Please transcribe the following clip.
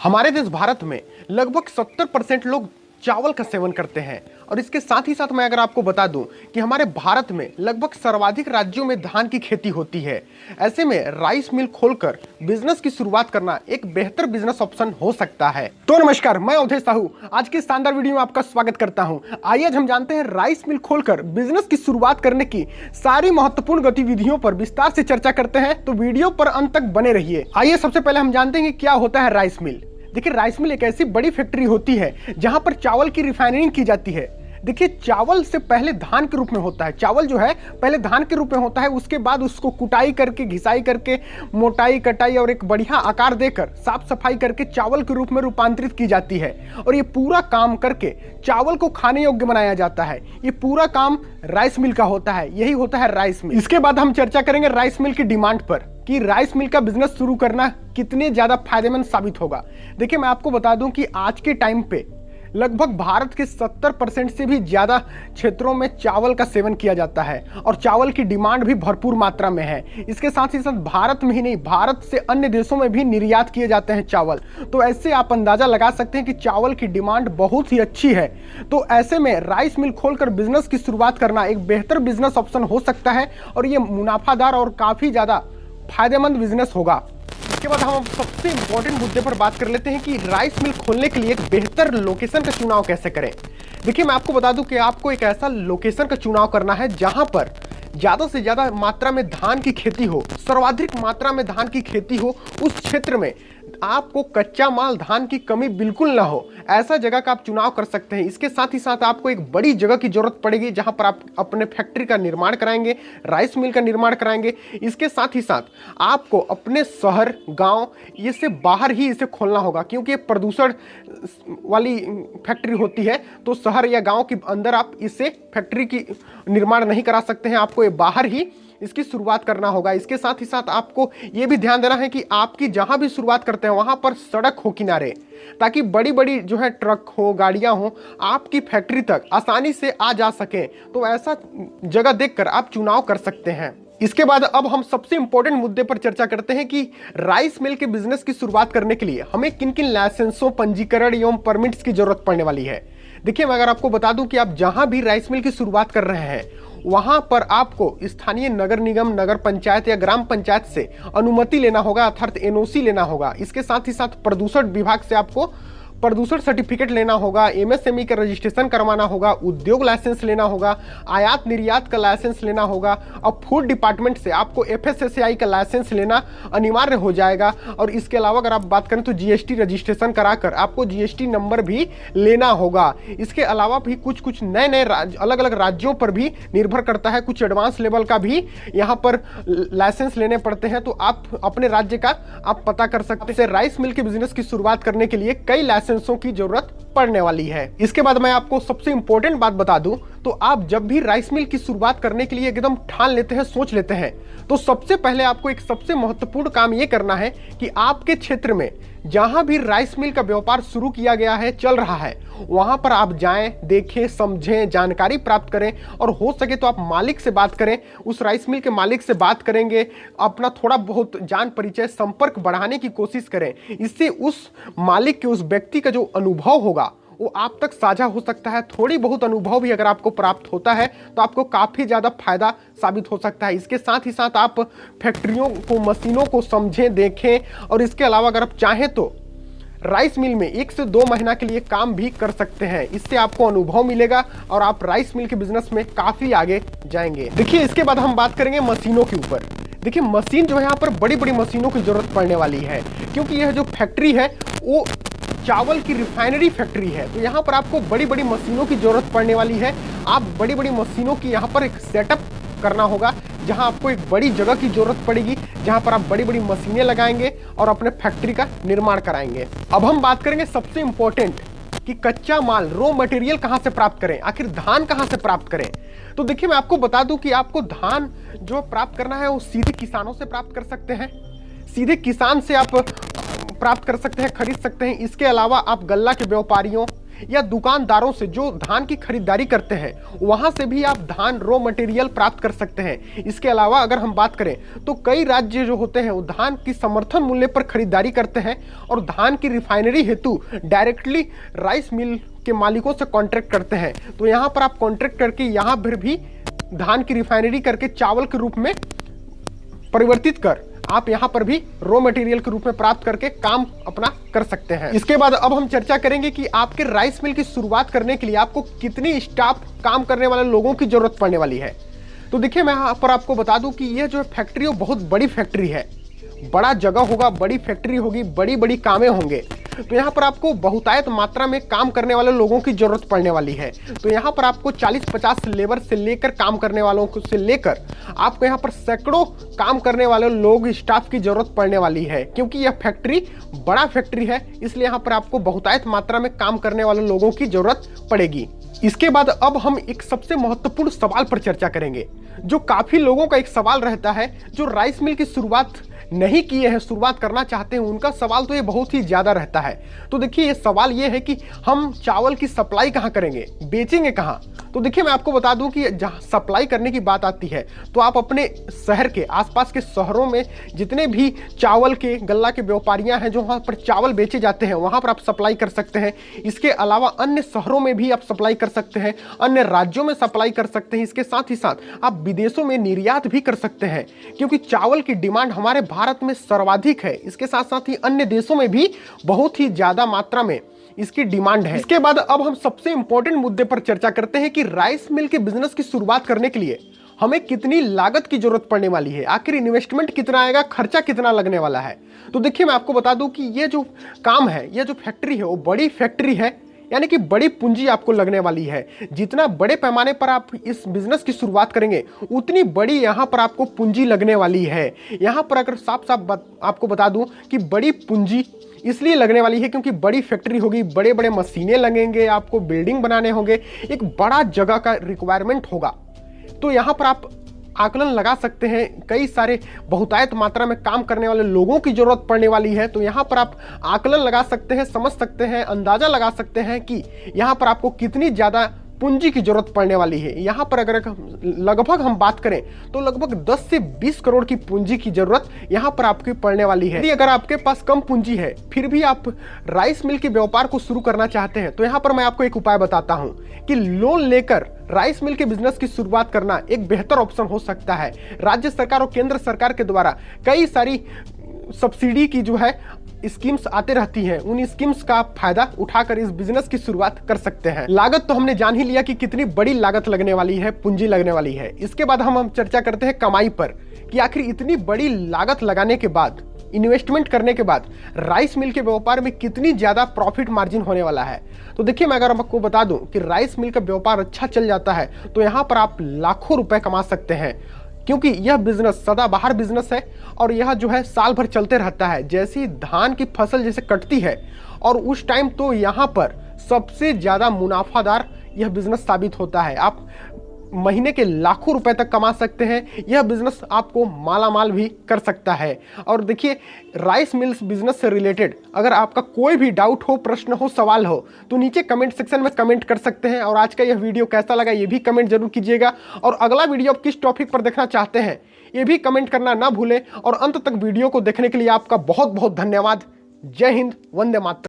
हमारे देश भारत में लगभग 70% लोग चावल का सेवन करते हैं और इसके साथ ही साथ मैं अगर आपको बता दूं कि हमारे भारत में लगभग सर्वाधिक राज्यों में धान की खेती होती है। ऐसे में राइस मिल खोलकर बिजनेस की शुरुआत करना एक बेहतर बिजनेस ऑप्शन हो सकता है। तो नमस्कार, मैं अवधेश साहू आज की शानदार वीडियो में आपका स्वागत करता हूं। आइए आज हम जानते हैं राइस मिल खोलकर बिजनेस की शुरुआत करने की सारी महत्वपूर्ण गतिविधियों पर विस्तार से चर्चा करते हैं, तो वीडियो पर अंत तक बने रहिए। आइए सबसे पहले हम जानते हैं कि क्या होता है राइस मिल। देखिए, राइस मिल एक ऐसी बड़ी फैक्ट्री होती है जहां पर चावल की रिफाइनरिंग की जाती है। देखिए, चावल से पहले धान के रूप में होता है। चावल जो है पहले धान के रूप में होता है, उसके बाद उसको कुटाई करके, घिसाई करके, मोटाई कटाई और एक बढ़िया आकार देकर साफ सफाई करके चावल के रूप में रूपांतरित की जाती है और ये पूरा काम करके चावल को खाने योग्य बनाया जाता है। ये पूरा काम राइस मिल का होता है, यही होता है राइस मिल। इसके बाद हम चर्चा करेंगे राइस मिल की डिमांड पर कि राइस मिल का बिजनेस शुरू करना कितने ज्यादा फायदेमंद साबित होगा। देखिए, मैं आपको बता दूं कि आज के टाइम पे लगभग भारत के 70% से भी ज्यादा क्षेत्रों में चावल का सेवन किया जाता है और चावल की डिमांड भी भरपूर मात्रा में है। इसके साथ ही साथ भारत में ही नहीं, भारत से अन्य देशों में भी निर्यात किए जाते हैं चावल। तो ऐसे आप अंदाजा लगा सकते हैं कि चावल की डिमांड बहुत ही अच्छी है। तो ऐसे में राइस मिल खोलकर बिजनेस की शुरुआत करना एक बेहतर बिजनेस ऑप्शन हो सकता है और ये मुनाफादार और काफी ज्यादा फायदेमंद बिजनेस होगा। इसके बाद हम सबसे इंपॉर्टेंट मुद्दे पर बात कर लेते हैं कि राइस मिल खोलने के लिए एक बेहतर लोकेशन का चुनाव कैसे करें। देखिए, मैं आपको बता दूं कि आपको एक ऐसा लोकेशन का चुनाव करना है जहां पर ज्यादा से ज्यादा मात्रा में धान की खेती हो, सर्वाधिक मात्रा में धान की खेती हो। उस क्षेत्र में आपको कच्चा माल धान की कमी बिल्कुल ना हो, ऐसा जगह का आप चुनाव कर सकते हैं। इसके साथ ही साथ आपको एक बड़ी जगह की जरूरत पड़ेगी जहां पर आप अपने फैक्ट्री का निर्माण कराएंगे, राइस मिल का निर्माण कराएंगे। इसके साथ ही साथ आपको अपने शहर, गांव, ये से बाहर ही इसे खोलना होगा, क्योंकि ये प्रदूषण वाली फैक्ट्री होती है। तो शहर या गांव के अंदर आप इसे फैक्ट्री की निर्माण नहीं करा सकते हैं, आपको ये बाहर ही इसकी शुरुआत करना होगा। इसके साथ ही साथ आपको यह भी ध्यान देना है कि आपकी जहां भी शुरुआत करते हैं वहां पर सड़क हो किनारे, ताकि बड़ी बड़ी जो है ट्रक हो, गाड़ियां हो, आपकी फैक्ट्री तक आसानी से आ जा सके। तो ऐसा जगह देखकर आप चुनाव कर सकते हैं। इसके बाद अब हम सबसे इंपॉर्टेंट मुद्दे पर चर्चा करते हैं कि राइस मिल के बिजनेस की शुरुआत करने के लिए हमें किन किन लाइसेंसों, पंजीकरण एवं परमिट्स की जरूरत पड़ने वाली है। देखिए, मैं अगर आपको बता दूं कि आप जहां भी राइस मिल की शुरुआत कर रहे हैं वहां पर आपको स्थानीय नगर निगम, नगर पंचायत या ग्राम पंचायत से अनुमति लेना होगा, अर्थात एनओसी लेना होगा। इसके साथ ही साथ प्रदूषण विभाग से आपको प्रदूषण सर्टिफिकेट लेना होगा, एमएसएमई का रजिस्ट्रेशन करवाना होगा, उद्योग लाइसेंस लेना होगा, आयात निर्यात का लाइसेंस लेना होगा और फूड डिपार्टमेंट से आपको एफएसएसएआई का लाइसेंस लेना अनिवार्य हो जाएगा। और इसके अलावा अगर आप बात करें तो जीएसटी रजिस्ट्रेशन कराकर आपको जीएसटी नंबर भी लेना होगा। इसके अलावा भी कुछ नए नए अलग अलग राज्यों पर भी निर्भर करता है, कुछ एडवांस लेवल का भी यहाँ पर लाइसेंस लेने पड़ते हैं। तो आप अपने राज्य का आप पता कर सकते हैं। राइस मिल के बिजनेस की शुरुआत करने के लिए कई लाइसेंसों की जरूरत पड़ने वाली है। इसके बाद मैं आपको सबसे इंपॉर्टेंट बात बता दूं, तो आप जब भी राइस मिल की शुरुआत करने के लिए एकदम ठान लेते हैं, सोच लेते हैं, तो सबसे पहले आपको एक सबसे महत्वपूर्ण काम यह करना है कि आपके क्षेत्र में जहां भी राइस मिल का व्यापार शुरू किया गया है, चल रहा है, वहां पर आप जाएं, देखें, समझें, जानकारी प्राप्त करें और हो सके तो आप मालिक से बात करें। उस राइस मिल के मालिक से बात करेंगे, अपना थोड़ा बहुत जान परिचय, संपर्क बढ़ाने की कोशिश करें। इससे उस मालिक के, उस व्यक्ति का जो अनुभव होगा वो आप तक साझा हो सकता है। थोड़ी बहुत अनुभव भी अगर आपको प्राप्त होता है तो आपको काफ़ी ज़्यादा फायदा साबित हो सकता है। इसके साथ ही साथ आप फैक्ट्रियों को, मशीनों को समझें, देखें और इसके अलावा अगर आप चाहें तो राइस मिल में 1 से 2 महीना के लिए काम भी कर सकते हैं। इससे आपको अनुभव मिलेगा और आप राइस मिल के बिजनेस में काफ़ी आगे जाएंगे। देखिए, इसके बाद हम बात करेंगे मशीनों के ऊपर। देखिए, मशीन जो है यहाँ पर बड़ी बड़ी मशीनों की जरूरत पड़ने वाली है, क्योंकि यह जो फैक्ट्री है वो चावल की रिफाइनरी फैक्ट्री है। तो यहाँ पर आपको बड़ी बड़ी मशीनों की जरूरत पड़ने वाली है। आप बड़ी बड़ी मशीनों की यहाँ पर एक सेटअप करना होगा, जहाँ आपको एक बड़ी जगह की जरूरत पड़ेगी, जहाँ पर आप बड़ी बड़ी मशीनें लगाएंगे और अपने फैक्ट्री का निर्माण कराएंगे। अब हम बात करेंगे सबसे इंपॉर्टेंट कि कच्चा माल, रॉ मटेरियल कहाँ से प्राप्त करें, आखिर धान कहाँ से प्राप्त करें। तो देखिए, मैं आपको बता दूं कि आपको धान जो प्राप्त करना है वो सीधे किसानों से प्राप्त कर सकते हैं। सीधे किसान से आप प्राप्त कर सकते हैं, खरीद सकते हैं। इसके अलावा आप गल्ला के व्यापारियों या दुकानदारों से जो धान की खरीदारी करते हैं वहां से भी आप धान रॉ मटेरियल प्राप्त कर सकते हैं। इसके अलावा अगर हम बात करें तो कई राज्य जो होते हैं वो धान की समर्थन मूल्य पर खरीदारी करते हैं और धान की रिफाइनरी हेतु डायरेक्टली राइस मिल के मालिकों से कॉन्ट्रैक्ट करते हैं। तो यहाँ पर आप कॉन्ट्रैक्ट करके यहाँ पर भी धान की रिफाइनरी करके चावल के रूप में परिवर्तित कर आप यहां पर भी रॉ मटेरियल के रूप में प्राप्त करके काम अपना कर सकते हैं। इसके बाद अब हम चर्चा करेंगे कि आपके राइस मिल की शुरुआत करने के लिए आपको कितनी स्टाफ काम करने वाले लोगों की जरूरत पड़ने वाली है। तो देखिए मैं यहाँ पर आपको बता दूं कि यह जो फैक्ट्री है बहुत बड़ी फैक्ट्री है, बड़ा जगह होगा, बड़ी फैक्ट्री होगी, बड़ी बड़ी कामें होंगे। तो यहाँ पर आपको बहुतायत मात्रा में काम करने वाले लोगों की जरूरत पड़ने वाली है। तो यहाँ पर आपको 40-50 लेबर से लेकर काम करने वालों को से लेकर आपको यहाँ पर सैकड़ों काम करने वाले लोग स्टाफ की जरूरत पड़ने वाली है, क्योंकि यह फैक्ट्री बड़ा फैक्ट्री है, इसलिए यहाँ पर आपको बहुतायत मात्रा में काम करने वाले लोगों की जरूरत पड़ेगी। इसके बाद अब हम एक सबसे महत्वपूर्ण सवाल पर चर्चा करेंगे, जो काफी लोगों का एक सवाल रहता है जो राइस मिल की शुरुआत नहीं किए हैं, शुरुआत करना चाहते हैं, उनका सवाल तो ये बहुत ही ज्यादा रहता है। तो देखिए ये सवाल ये है कि हम चावल की सप्लाई कहाँ करेंगे, बेचेंगे कहाँ। तो देखिए मैं आपको बता दूं कि जहाँ सप्लाई करने की बात आती है तो आप अपने शहर के आसपास के शहरों में जितने भी चावल के गल्ला के व्यापारियां हैं जो वहाँ पर चावल बेचे जाते हैं वहाँ पर आप सप्लाई कर सकते हैं। इसके अलावा अन्य शहरों में भी आप सप्लाई कर सकते हैं, अन्य राज्यों में सप्लाई कर सकते हैं। इसके साथ ही साथ आप विदेशों में निर्यात भी कर सकते हैं, क्योंकि चावल की डिमांड हमारे भारत में सर्वाधिक है। इसके साथ साथ ही अन्य देशों में भी बहुत ही ज्यादा मात्रा में इसकी डिमांड है। इसके बाद अब हम सबसे इंपॉर्टेंट मुद्दे पर चर्चा करते हैं कि राइस मिल के बिजनेस की शुरुआत करने के लिए हमें कितनी लागत की जरूरत पड़ने वाली है, आखिर इन्वेस्टमेंट कितना आएगा, खर्चा कितना लगने वाला है। तो देखिए मैं आपको बता दूं कि ये जो काम है, ये जो फैक्ट्री है वो बड़ी फैक्ट्री है, यानी कि बड़ी पूंजी आपको लगने वाली है। जितना बड़े पैमाने पर आप इस बिजनेस की शुरुआत करेंगे उतनी बड़ी यहाँ पर आपको पूंजी लगने वाली है। यहाँ पर अगर साफ साफ आपको बता दूं कि बड़ी पूंजी इसलिए लगने वाली है क्योंकि बड़ी फैक्ट्री होगी, बड़े बड़े मशीनें लगेंगे, आपको बिल्डिंग बनाने होंगे, एक बड़ा जगह का रिक्वायरमेंट होगा। तो यहाँ पर आप आकलन लगा सकते हैं, कई सारे बहुतायत मात्रा में काम करने वाले लोगों की जरूरत पड़ने वाली है। तो यहाँ पर आप आकलन लगा सकते हैं, समझ सकते हैं, अंदाजा लगा सकते हैं कि यहाँ पर आपको कितनी ज़्यादा पूंजी की जरूरत पड़ने वाली है। यहाँ पर अगर लगभग हम बात करें तो लगभग 10 से 20 करोड़ की पूंजी की जरूरत यहाँ पर आपकी पड़ने वाली है। यदि अगर आपके पास कम पूंजी है फिर भी आप राइस मिल के व्यापार को शुरू करना चाहते हैं तो यहाँ पर मैं आपको एक उपाय बताता हूँ कि लोन लेकर राइस मिल के बिजनेस की शुरुआत करना एक बेहतर ऑप्शन हो सकता है। राज्य सरकार और केंद्र सरकार के द्वारा कई सारी सब्सिडी की जो है स्कीम्स आते रहती हैं, उन स्कीम्स का फायदा उठाकर इस बिजनेस की शुरुआत कर सकते हैं। लागत तो हमने जान ही लिया कि कितनी बड़ी लागत लगने वाली है, पूंजी लगने वाली है। इसके बाद हम चर्चा करते हैं कमाई पर कि आखिर इतनी बड़ी लागत लगाने के बाद, इन्वेस्टमेंट करने के बाद राइस मिल के व्यापार में कितनी ज्यादा प्रॉफिट मार्जिन होने वाला है। तो देखिए मैं अगर आपको बता दूं कि राइस मिल का व्यापार अच्छा चल जाता है तो यहाँ पर आप लाखों रुपए कमा सकते हैं, क्योंकि यह बिजनेस सदाबहार बिजनेस है और यह जो है साल भर चलते रहता है। जैसी धान की फसल जैसे कटती है और उस टाइम तो यहाँ पर सबसे ज़्यादा मुनाफादार यह बिजनेस साबित होता है। आप महीने के लाखों रुपए तक कमा सकते हैं। यह बिजनेस आपको मालामाल भी कर सकता है। और देखिए राइस मिल्स बिजनेस से रिलेटेड अगर आपका कोई भी डाउट हो, प्रश्न हो, सवाल हो तो नीचे कमेंट सेक्शन में कमेंट कर सकते हैं। और आज का यह वीडियो कैसा लगा ये भी कमेंट जरूर कीजिएगा। और अगला वीडियो आप किस टॉपिक पर देखना चाहते हैं ये भी कमेंट करना ना भूलें। और अंत तक वीडियो को देखने के लिए आपका बहुत बहुत धन्यवाद। जय हिंद, वंदे मातरम।